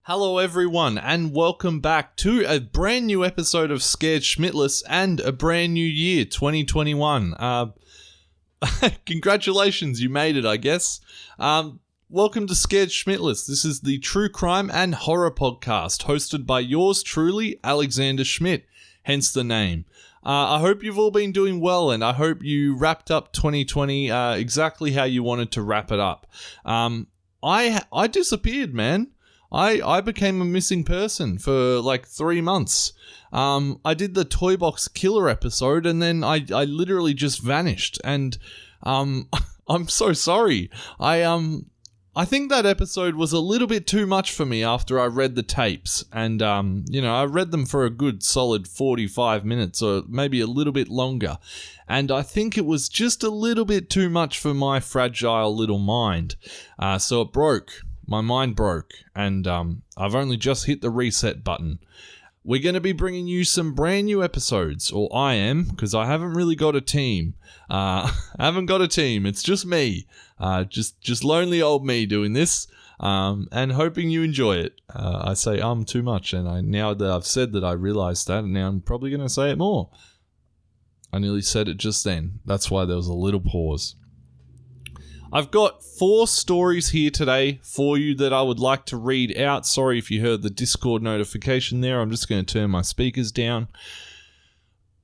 Hello everyone and welcome back to a brand new episode of Scared Schmidtless and a brand new year, 2021. Congratulations, you made it, I guess. Welcome to Scared Schmidtless. This is the true crime and horror podcast hosted by yours truly, Alexander Schmidt, hence the name. I hope you've all been doing well and I hope you wrapped up 2020 exactly how you wanted to wrap it up. I disappeared, man. I became a missing person for like 3 months. I did the Toy Box Killer episode and then I literally just vanished and I'm so sorry. I think that episode was a little bit too much for me after I read the tapes and I read them for a good solid 45 minutes or maybe a little bit longer, and I think it was just a little bit too much for my fragile little mind. So it broke. My mind broke, and I've only just hit the reset button. We're going to be bringing you some brand new episodes, or I am, because I haven't really got a team. I haven't got a team, it's just me. Just lonely old me doing this, and hoping you enjoy it. I say too much, and now that I've said that I realised that, and now I'm probably going to say it more. I nearly said it just then. That's why there was a little pause. I've got 4 stories here today for you that I would like to read out. Sorry if you heard the Discord notification there. I'm just going to turn my speakers down.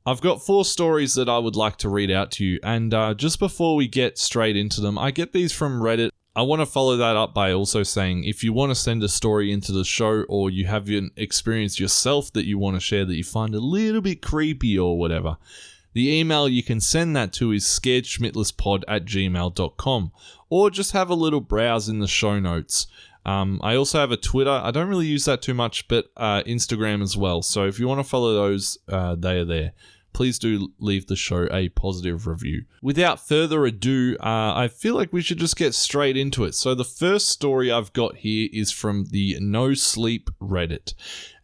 I've got 4 stories that I would like to read out to you. And just before we get straight into them, I get these from Reddit. I want to follow that up by also saying if you want to send a story into the show or you have an experience yourself that you want to share that you find a little bit creepy or whatever, the email you can send that to is scaredschmittresspod@gmail.com, or just have a little browse in the show notes. I also have a Twitter. I don't really use that too much, but Instagram as well. So if you want to follow those, they are there. Please do leave the show a positive review. Without further ado, I feel like we should just get straight into it. So the first story I've got here is from the No Sleep Reddit,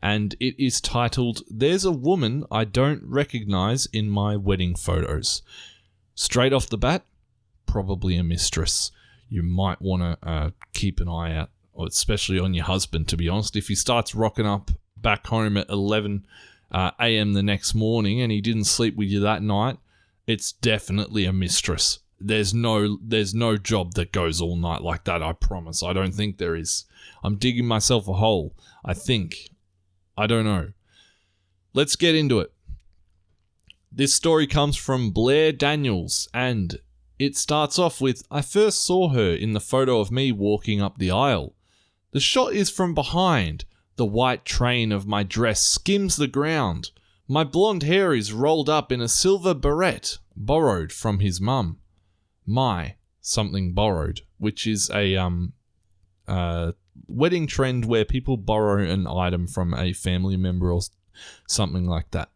and it is titled, "There's a woman I don't recognize in my wedding photos." Straight off the bat, probably a mistress. You might want to keep an eye out, or especially on your husband, to be honest. If he starts rocking up back home at 11 a.m. the next morning and he didn't sleep with you that night, it's definitely a mistress. There's no job that goes all night like that, I promise. I don't think there is. I'm digging myself a hole, I think. I don't know. Let's get into it. This story comes from BlairDaniels, and it starts off with, "I first saw her in the photo of me walking up the aisle. The shot is from behind. The white train of my dress skims the ground. My blonde hair is rolled up in a silver barrette, borrowed from his mum." My something borrowed, which is a wedding trend where people borrow an item from a family member or something like that.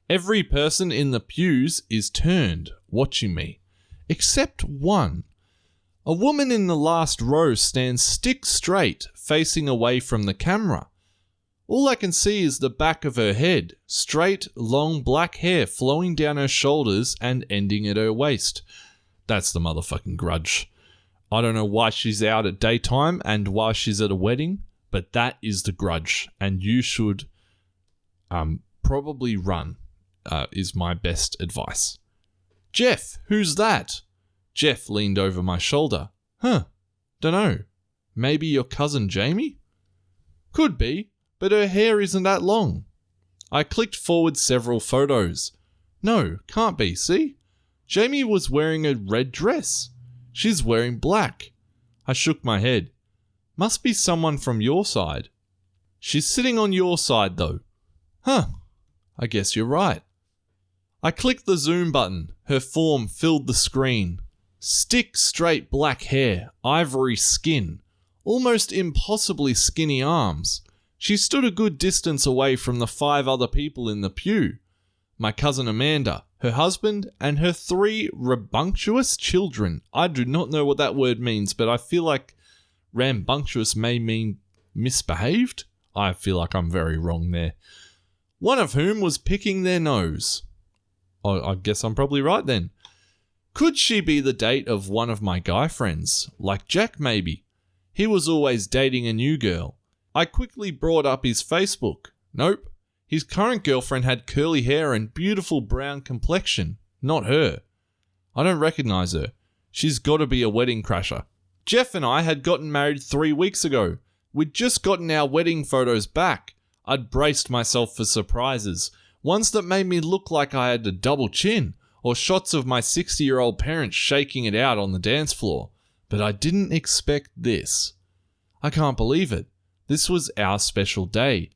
"Every person in the pews is turned, watching me, except one. A woman in the last row stands stick straight, facing away from the camera. All I can see is the back of her head, straight, long black hair flowing down her shoulders and ending at her waist." That's the motherfucking Grudge. I don't know why she's out at daytime and why she's at a wedding, but that is the Grudge, and you should probably run, is my best advice. "Jeff, who's that?" Jeff leaned over my shoulder. Dunno. Maybe your cousin Jamie?" "Could be, but her hair isn't that long." I clicked forward several photos. "No, can't be, see? Jamie was wearing a red dress. She's wearing black." I shook my head. "Must be someone from your side." "She's sitting on your side though." I guess you're right." I clicked the zoom button. Her form filled the screen. Stick straight black hair, ivory skin, almost impossibly skinny arms. She stood a good distance away from the 5 other people in the pew. My cousin Amanda, her husband, and her 3 rambunctious children. I do not know what that word means, but I feel like rambunctious may mean misbehaved. I feel like I'm very wrong there. One of whom was picking their nose. I guess I'm probably right then. Could she be the date of one of my guy friends? Like Jack, maybe? He was always dating a new girl. I quickly brought up his Facebook. Nope. His current girlfriend had curly hair and beautiful brown complexion. Not her. I don't recognize her. She's got to be a wedding crasher. Jeff and I had gotten married 3 weeks ago. We'd just gotten our wedding photos back. I'd braced myself for surprises. Ones that made me look like I had a double chin, or shots of my 60-year-old parents shaking it out on the dance floor. But I didn't expect this. I can't believe it. This was our special day.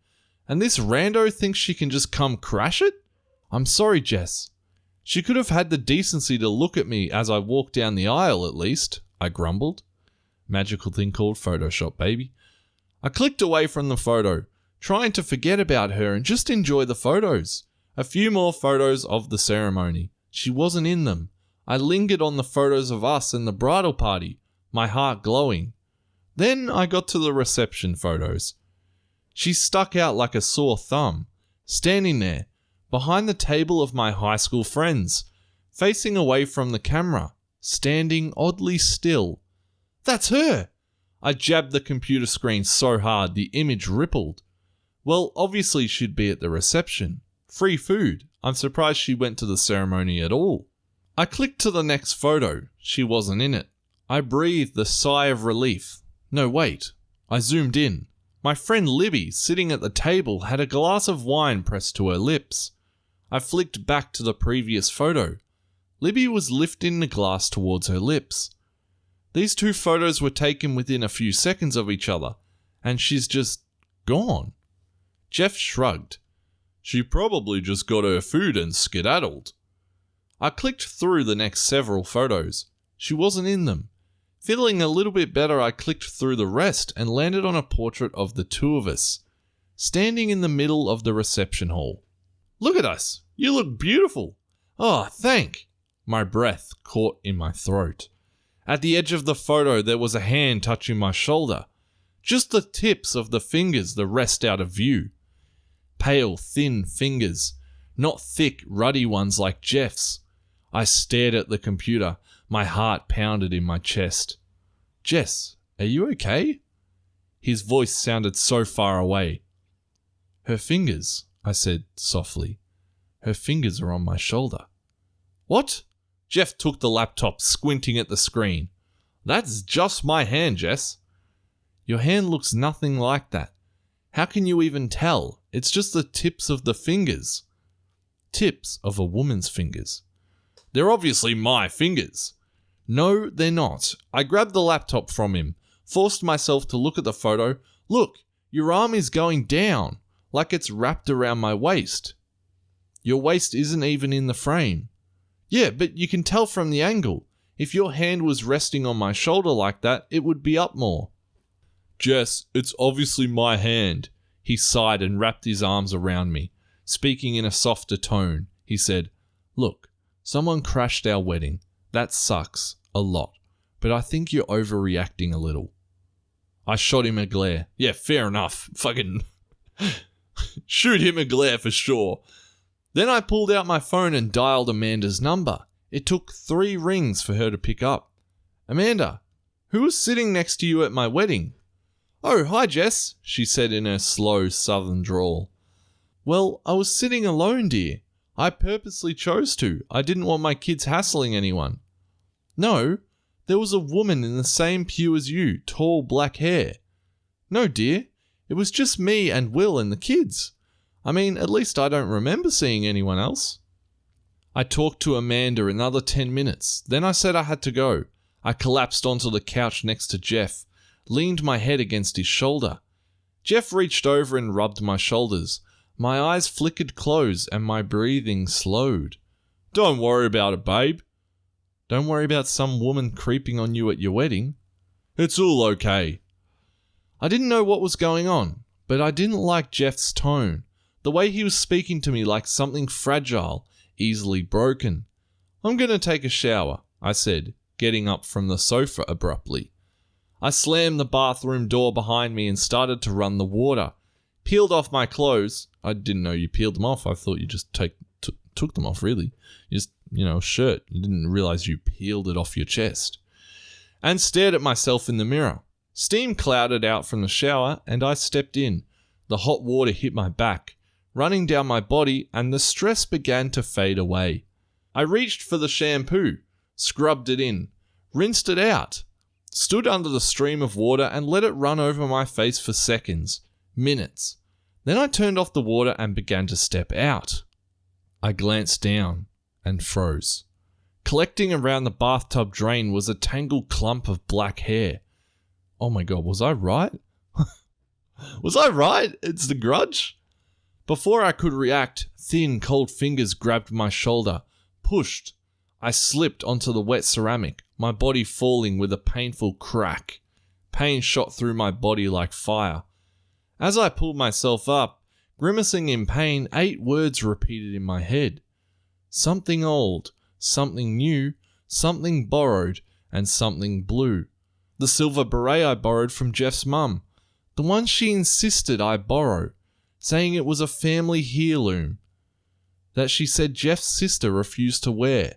And this rando thinks she can just come crash it? I'm sorry, Jess. She could have had the decency to look at me as I walked down the aisle at least, I grumbled. Magical thing called Photoshop, baby. I clicked away from the photo, trying to forget about her and just enjoy the photos. A few more photos of the ceremony. She wasn't in them. I lingered on the photos of us and the bridal party, my heart glowing. Then I got to the reception photos. She stuck out like a sore thumb, standing there, behind the table of my high school friends, facing away from the camera, standing oddly still. That's her! I jabbed the computer screen so hard the image rippled. Well, obviously she'd be at the reception. Free food. I'm surprised she went to the ceremony at all. I clicked to the next photo. She wasn't in it. I breathed a sigh of relief. No, wait. I zoomed in. My friend Libby, sitting at the table, had a glass of wine pressed to her lips. I flicked back to the previous photo. Libby was lifting the glass towards her lips. These two photos were taken within a few seconds of each other, and she's just gone. Jeff shrugged. She probably just got her food and skedaddled. I clicked through the next several photos. She wasn't in them. Feeling a little bit better, I clicked through the rest and landed on a portrait of the two of us, standing in the middle of the reception hall. Look at us. You look beautiful. Oh, thank. My breath caught in my throat. At the edge of the photo, there was a hand touching my shoulder. Just the tips of the fingers, the rest out of view. Pale, thin fingers. Not thick, ruddy ones like Jeff's. I stared at the computer. My heart pounded in my chest. Jess, are you okay? His voice sounded so far away. Her fingers, I said softly. Her fingers are on my shoulder. What? Jeff took the laptop, squinting at the screen. That's just my hand, Jess. Your hand looks nothing like that. How can you even tell? It's just the tips of the fingers. Tips of a woman's fingers. They're obviously my fingers. No, they're not. I grabbed the laptop from him, forced myself to look at the photo. Look, your arm is going down, like it's wrapped around my waist. Your waist isn't even in the frame. Yeah, but you can tell from the angle. If your hand was resting on my shoulder like that, it would be up more. Jess, it's obviously my hand. He sighed and wrapped his arms around me. Speaking in a softer tone, he said, Look, someone crashed our wedding. That sucks. A lot. But I think you're overreacting a little. I shot him a glare. Yeah, fair enough. Fucking shoot him a glare for sure. Then I pulled out my phone and dialed Amanda's number. It took 3 rings for her to pick up. Amanda, who was sitting next to you at my wedding? Oh, hi Jess, she said in her slow southern drawl. Well, I was sitting alone, dear. I purposely chose to. I didn't want my kids hassling anyone. No, there was a woman in the same pew as you, tall black hair. No, dear, it was just me and Will and the kids. I mean, at least I don't remember seeing anyone else. I talked to Amanda another 10 minutes. Then I said I had to go. I collapsed onto the couch next to Jeff, leaned my head against his shoulder. Jeff reached over and rubbed my shoulders. My eyes flickered closed and my breathing slowed. Don't worry about it, babe. Don't worry about some woman creeping on you at your wedding. It's all okay. I didn't know what was going on, but I didn't like Jeff's tone. The way he was speaking to me like something fragile, easily broken. I'm going to take a shower, I said, getting up from the sofa abruptly. I slammed the bathroom door behind me and started to run the water. Peeled off my clothes. I didn't know you peeled them off. I thought you just took them off, really. Just, a shirt. I didn't realize you peeled it off your chest. And stared at myself in the mirror. Steam clouded out from the shower and I stepped in. The hot water hit my back, running down my body, and the stress began to fade away. I reached for the shampoo, scrubbed it in, rinsed it out, stood under the stream of water and let it run over my face for seconds, minutes. Then I turned off the water and began to step out. I glanced down and froze. Collecting around the bathtub drain was a tangled clump of black hair. Oh my god, was I right? Was I right? It's the Grudge? Before I could react, thin, cold fingers grabbed my shoulder, pushed. I slipped onto the wet ceramic, my body falling with a painful crack. Pain shot through my body like fire. As I pulled myself up, grimacing in pain, 8 words repeated in my head. Something old, something new, something borrowed, and something blue. The silver beret I borrowed from Jeff's mum. The one she insisted I borrow, saying it was a family heirloom that she said Jeff's sister refused to wear,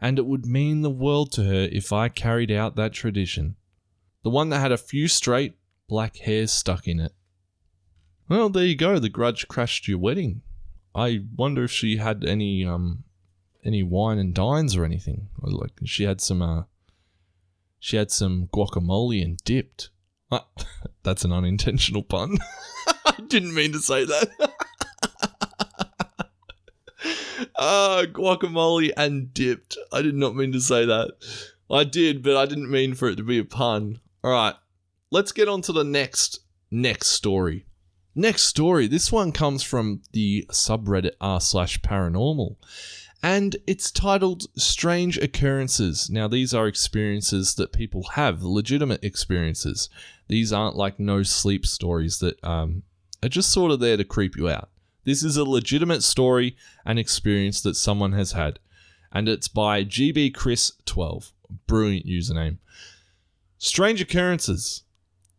and it would mean the world to her if I carried out that tradition. The one that had a few straight black hairs stuck in it. Well, there you go. The Grudge crashed your wedding. I wonder if she had any wine and dines or anything. Like she had some guacamole and dipped. That's an unintentional pun. I didn't mean to say that. Guacamole and dipped. I did not mean to say that. I did, but I didn't mean for it to be a pun. All right, let's get on to the next story. Next story. This one comes from the subreddit r/paranormal. And it's titled Strange Occurrences. Now, these are experiences that people have, legitimate experiences. These aren't like no sleep stories that are just sort of there to creep you out. This is a legitimate story and experience that someone has had. And it's by GBChris12. Brilliant username. Strange Occurrences.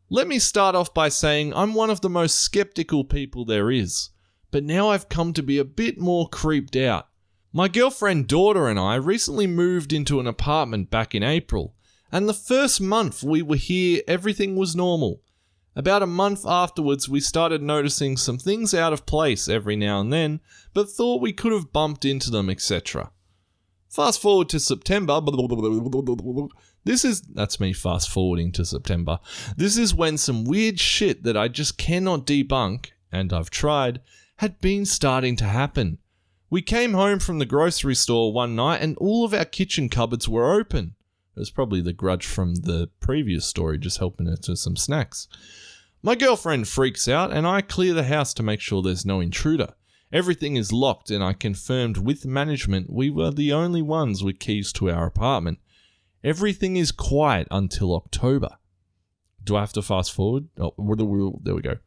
Let me start off by saying I'm one of the most skeptical people there is. But now I've come to be a bit more creeped out. My girlfriend, daughter, and I recently moved into an apartment back in April, and the first month we were here, everything was normal. About a month afterwards, we started noticing some things out of place every now and then, but thought we could have bumped into them, etc. Fast forward to September. That's me fast forwarding to September. This is when some weird shit that I just cannot debunk, and I've tried, had been starting to happen. We came home from the grocery store one night and all of our kitchen cupboards were open. It was probably the Grudge from the previous story just helping her to some snacks. My girlfriend freaks out and I clear the house to make sure there's no intruder. Everything is locked and I confirmed with management we were the only ones with keys to our apartment. Everything is quiet until October. Do I have to fast forward? Oh, there we go.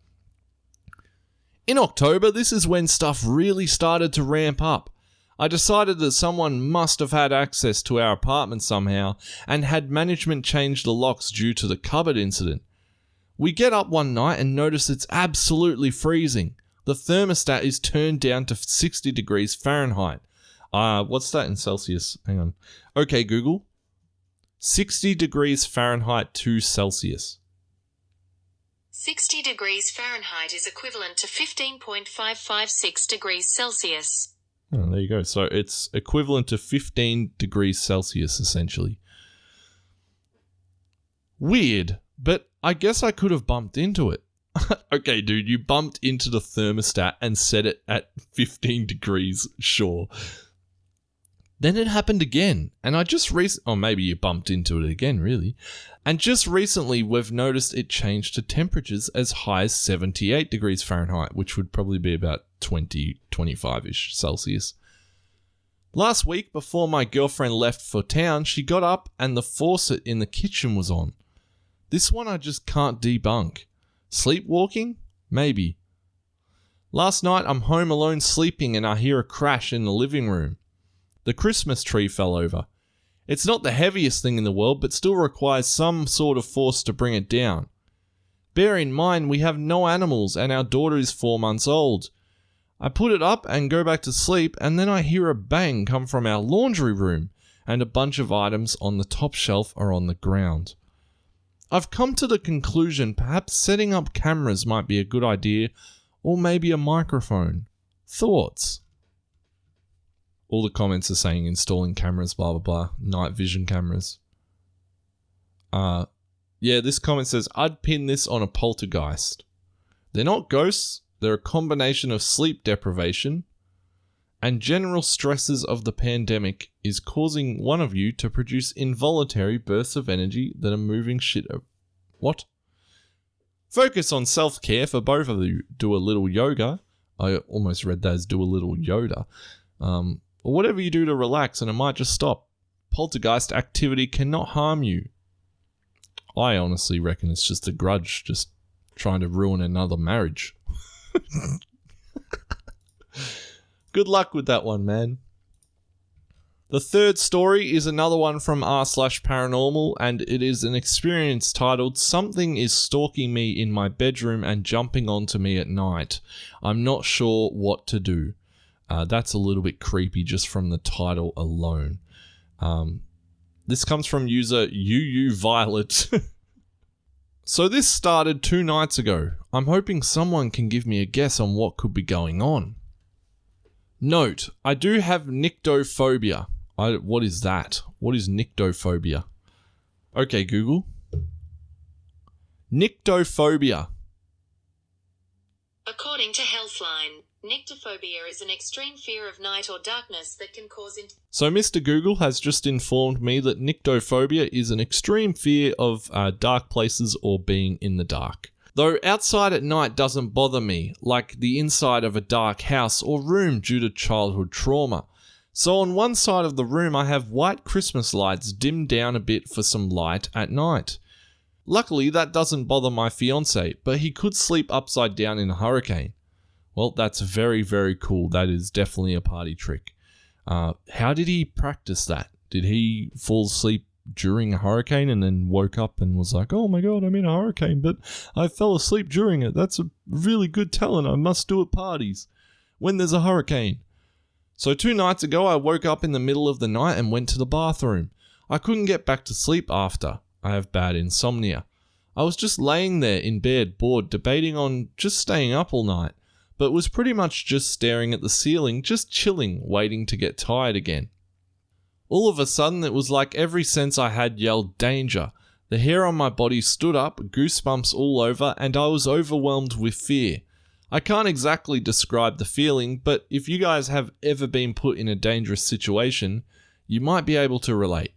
In October, this is when stuff really started to ramp up. I decided that someone must have had access to our apartment somehow and had management change the locks due to the cupboard incident. We get up one night and notice it's absolutely freezing. The thermostat is turned down to 60 degrees Fahrenheit. What's that in Celsius? Hang on. Okay, Google. 60 degrees Fahrenheit to Celsius. 60 degrees Fahrenheit is equivalent to 15.556 degrees Celsius. Oh, there you go. So it's equivalent to 15 degrees Celsius, essentially. Weird, but I guess I could have bumped into it. Okay, dude, you bumped into the thermostat and set it at 15 degrees, sure. Then it happened again, and I just or maybe you bumped into it again, really. And just recently, we've noticed it changed to temperatures as high as 78 degrees Fahrenheit, which would probably be about 20, 25-ish Celsius. Last week, before my girlfriend left for town, she got up and the faucet in the kitchen was on. This one I just can't debunk. Sleepwalking? Maybe. Last night, I'm home alone sleeping and I hear a crash in the living room. The Christmas tree fell over. It's not the heaviest thing in the world, but still requires some sort of force to bring it down. Bear in mind, we have no animals and our daughter is 4 months old. I put it up and go back to sleep, and then I hear a bang come from our laundry room, and a bunch of items on the top shelf are on the ground. I've come to the conclusion perhaps setting up cameras might be a good idea, or maybe a microphone. Thoughts? All the comments are saying installing cameras, blah, blah, blah. Night vision cameras. Yeah, this comment says, I'd pin this on a poltergeist. They're not ghosts. They're a combination of sleep deprivation and general stresses of the pandemic is causing one of you to produce involuntary bursts of energy that are moving shit. What? Focus on self-care for both of you. Do a little yoga. I almost read that as do a little Yoda. Or whatever you do to relax and it might just stop. Poltergeist activity cannot harm you. I honestly reckon it's just a grudge, just trying to ruin another marriage. Good luck with that one, man. The third story is another one from r/paranormal, and it is an experience titled Something is Stalking Me in My Bedroom and Jumping Onto Me at Night. I'm not sure what to do. That's a little bit creepy just from the title alone. This comes from user YuuYuuViolet. So this started 2 nights ago. I'm hoping someone can give me a guess on what could be going on. Note, I do have nyctophobia. What is that? What is nyctophobia? Okay, Google. Nyctophobia. According to Healthline, nyctophobia is an extreme fear of night or darkness that can cause... So Mr. Google has just informed me that nyctophobia is an extreme fear of dark places or being in the dark. Though outside at night doesn't bother me, like the inside of a dark house or room due to childhood trauma. So on one side of the room I have white Christmas lights dimmed down a bit for some light at night. Luckily that doesn't bother my fiance, but he could sleep upside down in a hurricane. Well, that's very, very cool. That is definitely a party trick. How did he practice that? Did he fall asleep during a hurricane and then woke up and was like, oh my god, I'm in a hurricane, but I fell asleep during it. That's a really good talent I must do at parties when there's a hurricane. So 2 nights ago, I woke up in the middle of the night and went to the bathroom. I couldn't get back to sleep after. I have bad insomnia. I was just laying there in bed, bored, debating on just staying up all night, but was pretty much just staring at the ceiling, just chilling, waiting to get tired again. All of a sudden, it was like every sense I had yelled danger. The hair on my body stood up, goosebumps all over, and I was overwhelmed with fear. I can't exactly describe the feeling, but if you guys have ever been put in a dangerous situation, you might be able to relate.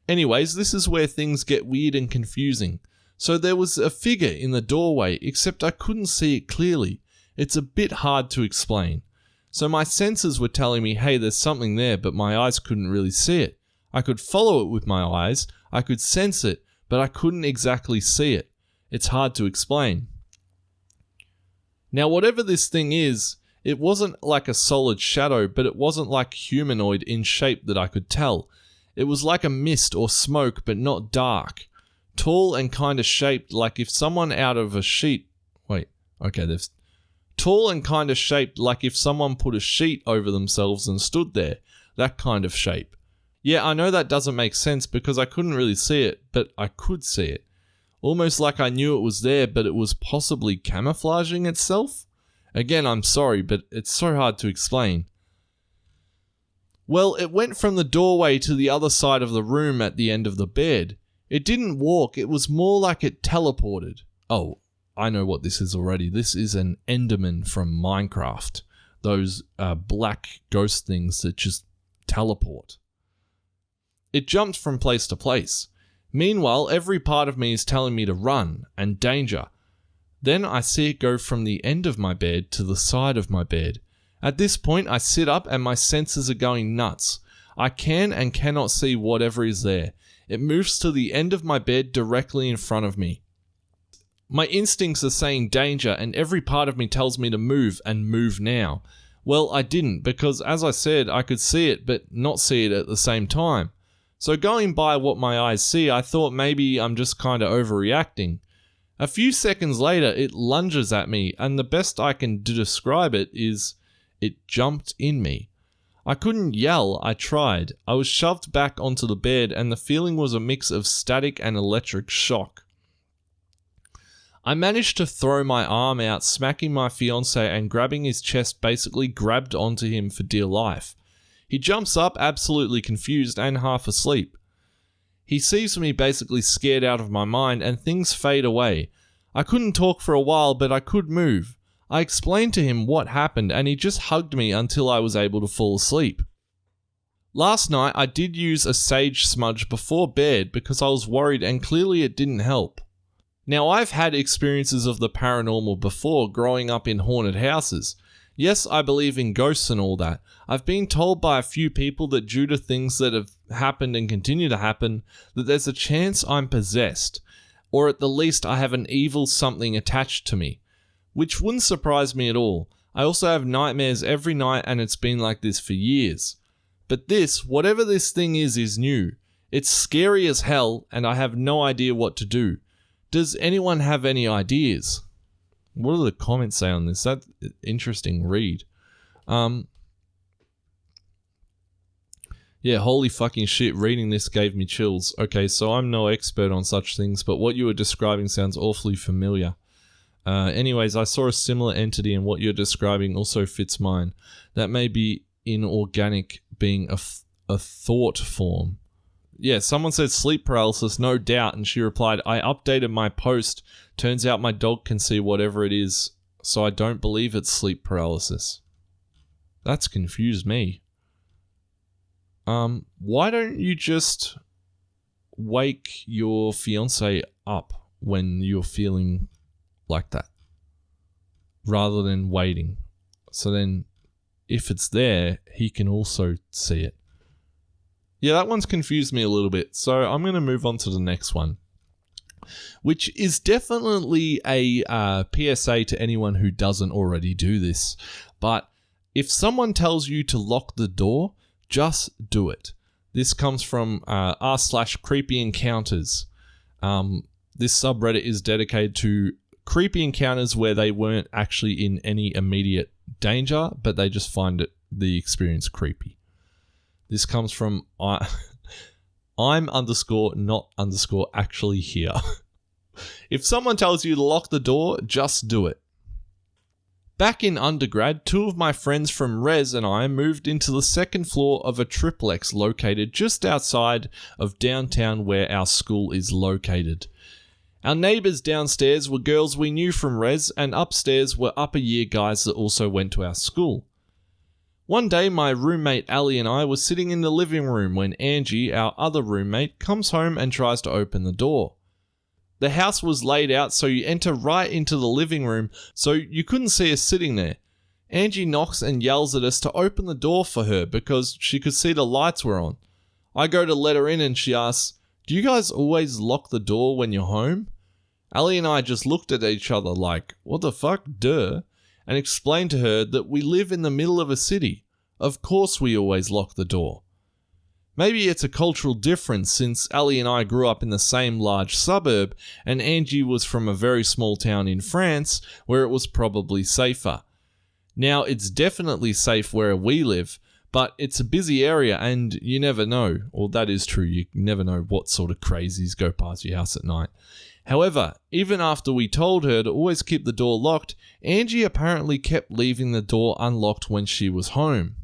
Anyways, this is where things get weird and confusing. So there was a figure in the doorway, except I couldn't see it clearly. It's a bit hard to explain. So my senses were telling me, hey, there's something there, but my eyes couldn't really see it. I could follow it with my eyes, I could sense it, but I couldn't exactly see it. It's hard to explain. Now, whatever this thing is, it wasn't like a solid shadow, but it wasn't like humanoid in shape that I could tell. It was like a mist or smoke, but not dark. Tall and kind of shaped like if someone out of a sheet... Tall and kind of shaped like if someone put a sheet over themselves and stood there. That kind of shape. Yeah, I know that doesn't make sense because I couldn't really see it, but I could see it. Almost like I knew it was there, but it was possibly camouflaging itself? Again, I'm sorry, but it's so hard to explain. Well, it went from the doorway to the other side of the room at the end of the bed. It didn't walk, it was more like it teleported. Oh, I know what this is already. This is an Enderman from Minecraft. Those black ghost things that just teleport. It jumped from place to place. Meanwhile, every part of me is telling me to run and danger. Then I see it go from the end of my bed to the side of my bed. At this point, I sit up and my senses are going nuts. I can and cannot see whatever is there. It moves to the end of my bed directly in front of me. My instincts are saying danger and every part of me tells me to move and move now. Well, I didn't because, as I said, I could see it but not see it at the same time. So going by what my eyes see, I thought maybe I'm just kind of overreacting. A few seconds later, it lunges at me and the best I can describe it is it jumped in me. I couldn't yell, I tried. I was shoved back onto the bed and the feeling was a mix of static and electric shock. I managed to throw my arm out, smacking my fiancé and grabbing his chest, basically grabbed onto him for dear life. He jumps up, absolutely confused and half asleep. He sees me basically scared out of my mind and things fade away. I couldn't talk for a while, but I could move. I explained to him what happened and he just hugged me until I was able to fall asleep. Last night I did use a sage smudge before bed because I was worried and clearly it didn't help. Now, I've had experiences of the paranormal before growing up in haunted houses. Yes, I believe in ghosts and all that. I've been told by a few people that due to things that have happened and continue to happen, that there's a chance I'm possessed, or at the least I have an evil something attached to me, which wouldn't surprise me at all. I also have nightmares every night and it's been like this for years. But this, whatever this thing is new. It's scary as hell and I have no idea what to do. Does anyone have any ideas? What do the comments say on this? That's an interesting read. Yeah, holy fucking shit, reading this gave me chills. Okay, so I'm no expert on such things, but what you were describing sounds awfully familiar. Anyways, I saw a similar entity and what you're describing also fits mine. That may be inorganic being a thought form. Yeah, someone said sleep paralysis, no doubt, and she replied, I updated my post. Turns out my dog can see whatever it is, so I don't believe it's sleep paralysis. That's confused me. Why don't you just wake your fiancé up when you're feeling like that, rather than waiting? So then, if it's there, he can also see it. Yeah, that one's confused me a little bit, so I'm going to move on to the next one, which is definitely a PSA to anyone who doesn't already do this. But if someone tells you to lock the door, just do it. This comes from r/creepy encounters. This subreddit is dedicated to creepy encounters where they weren't actually in any immediate danger, but they just find the experience creepy. This comes from I'm_not_actually here. If someone tells you to lock the door, just do it. Back in undergrad, 2 of my friends from Res and I moved into the second floor of a triplex located just outside of downtown where our school is located. Our neighbours downstairs were girls we knew from Res, and upstairs were upper year guys that also went to our school. One day, my roommate Ali and I were sitting in the living room when Angie, our other roommate, comes home and tries to open the door. The house was laid out so you enter right into the living room, so you couldn't see us sitting there. Angie knocks and yells at us to open the door for her because she could see the lights were on. I go to let her in and she asks, "Do you guys always lock the door when you're home?" Ali and I just looked at each other like, what the fuck, duh? And explained to her that we live in the middle of a city. Of course we always lock the door. Maybe it's a cultural difference since Ali and I grew up in the same large suburb and Angie was from a very small town in France where it was probably safer. Now it's definitely safe where we live, but it's a busy area and you never know. Well, that is true, you never know what sort of crazies go past your house at night. However, even after we told her to always keep the door locked, Angie apparently kept leaving the door unlocked when she was home.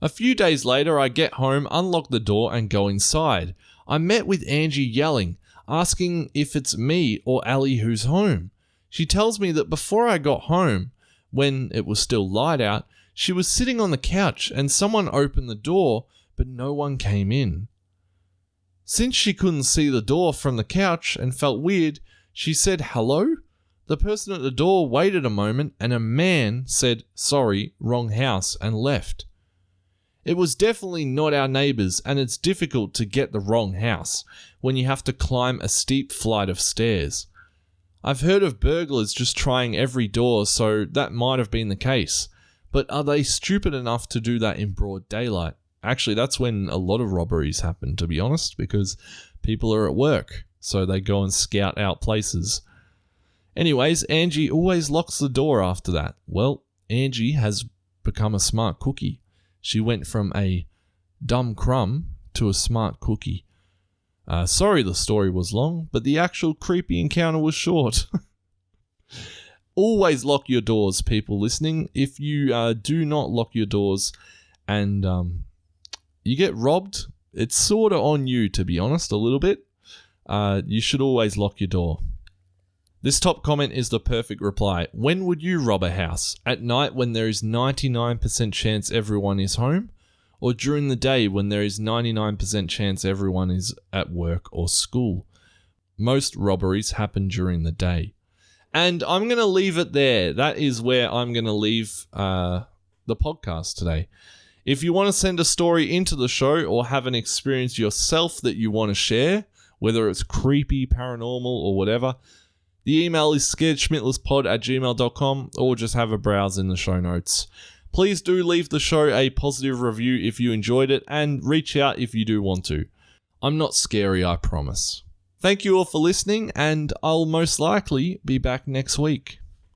A few days later, I get home, unlock the door, and go inside. I'm met with Angie yelling, asking if it's me or Ali who's home. She tells me that before I got home, when it was still light out, she was sitting on the couch and someone opened the door, but no one came in. Since she couldn't see the door from the couch and felt weird, she said hello. The person at the door waited a moment and a man said, "Sorry, wrong house," and left. It was definitely not our neighbours, and it's difficult to get the wrong house when you have to climb a steep flight of stairs. I've heard of burglars just trying every door, so that might have been the case. But are they stupid enough to do that in broad daylight? Actually, that's when a lot of robberies happen, to be honest, because people are at work, so they go and scout out places. Anyways, Angie always locks the door after that. Well, Angie has become a smart cookie. She went from a dumb crumb to a smart cookie. Sorry the story was long, but the actual creepy encounter was short. Always lock your doors, people listening. If you do not lock your doors and you get robbed, it's sort of on you, to be honest, a little bit. You should always lock your door. This top comment is the perfect reply. When would you rob a house? At night when there is 99% chance everyone is home? Or during the day when there is 99% chance everyone is at work or school? Most robberies happen during the day. And I'm going to leave it there. That is where I'm going to leave the podcast today. If you want to send a story into the show or have an experience yourself that you want to share, whether it's creepy, paranormal, or whatever, the email is scaredschmidtlesspod@gmail.com, or just have a browse in the show notes. Please do leave the show a positive review if you enjoyed it, and reach out if you do want to. I'm not scary, I promise. Thank you all for listening, and I'll most likely be back next week.